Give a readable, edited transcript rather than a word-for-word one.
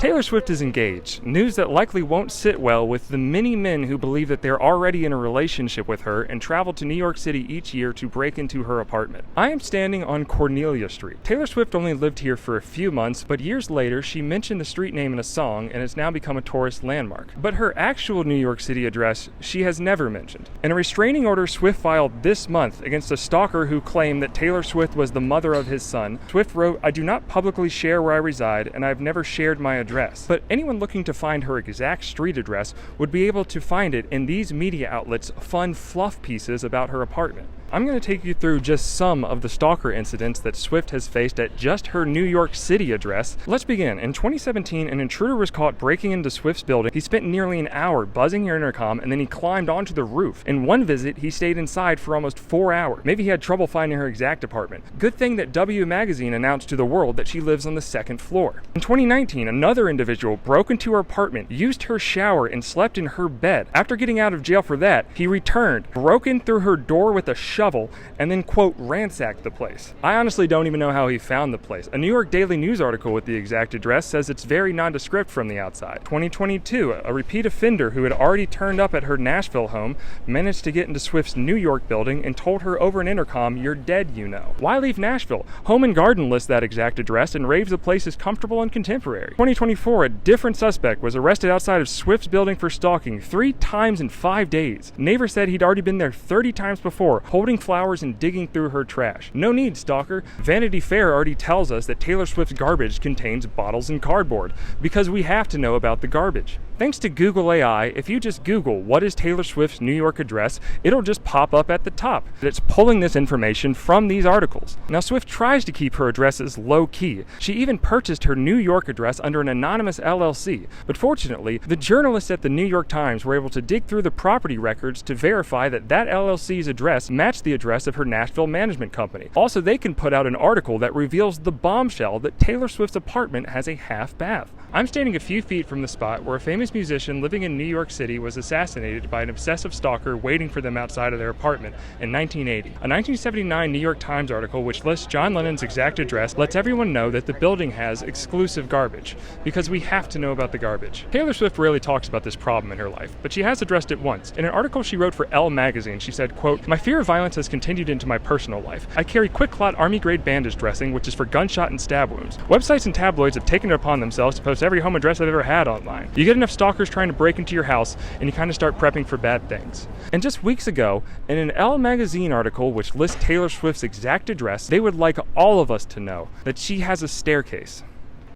Taylor Swift is engaged, news that likely won't sit well with the many men who believe that they're already in a relationship with her and travel to New York City each year to break into her apartment. I am standing on Cornelia Street. Taylor Swift only lived here for a few months, but years later she mentioned the street name in a song and has now become a tourist landmark. But her actual New York City address she has never mentioned. In a restraining order Swift filed this month against a stalker who claimed that Taylor Swift was the mother of his son, Swift wrote, "I do not publicly share where I reside and I've never shared my address." But anyone looking to find her exact street address would be able to find it in these media outlets' fun fluff pieces about her apartment. I'm going to take you through just some of the stalker incidents that Swift has faced at just her New York City address. Let's begin. In 2017, an intruder was caught breaking into Swift's building. He spent nearly an hour buzzing her intercom and then he climbed onto the roof. In one visit, he stayed inside for almost 4 hours. Maybe he had trouble finding her exact apartment. Good thing that W Magazine announced to the world that she lives on the second floor. In 2019, another individual broke into her apartment, used her shower, and slept in her bed. After getting out of jail for that, he returned, broke in through her door with a shovel, and then, quote, ransacked the place. I honestly don't even know how he found the place. A New York Daily News article with the exact address says it's very nondescript from the outside. 2022, a repeat offender who had already turned up at her Nashville home managed to get into Swift's New York building and told her over an intercom, "You're dead, you know." Why leave Nashville? Home and Garden lists that exact address and raves the place is comfortable and contemporary. 2024, a different suspect was arrested outside of Swift's building for stalking 3 times in 5 days. Neighbors said he'd already been there 30 times before, holding flowers and digging through her trash. No need, stalker. Vanity Fair already tells us that Taylor Swift's garbage contains bottles and cardboard, because we have to know about the garbage. Thanks to Google AI, if you just Google what is Taylor Swift's New York address, it'll just pop up at the top. It's pulling this information from these articles. Now, Swift tries to keep her addresses low-key. She even purchased her New York address under an anonymous LLC. But fortunately, the journalists at the New York Times were able to dig through the property records to verify that that LLC's address matched the address of her Nashville management company. Also, they can put out an article that reveals the bombshell that Taylor Swift's apartment has a half bath. I'm standing a few feet from the spot where a famous musician living in New York City was assassinated by an obsessive stalker waiting for them outside of their apartment in 1980. A 1979 New York Times article which lists John Lennon's exact address lets everyone know that the building has exclusive garbage, because we have to know about the garbage. Taylor Swift rarely talks about this problem in her life, but she has addressed it once. In an article she wrote for Elle magazine, she said, quote, "My fear of violence has continued into my personal life. I carry QuikClot Army-grade bandage dressing, which is for gunshot and stab wounds. Websites and tabloids have taken it upon themselves to post every home address I've ever had online. You get enough stalkers trying to break into your house, and you kind of start prepping for bad things." And just weeks ago, in an Elle magazine article which lists Taylor Swift's exact address, they would like all of us to know that she has a staircase.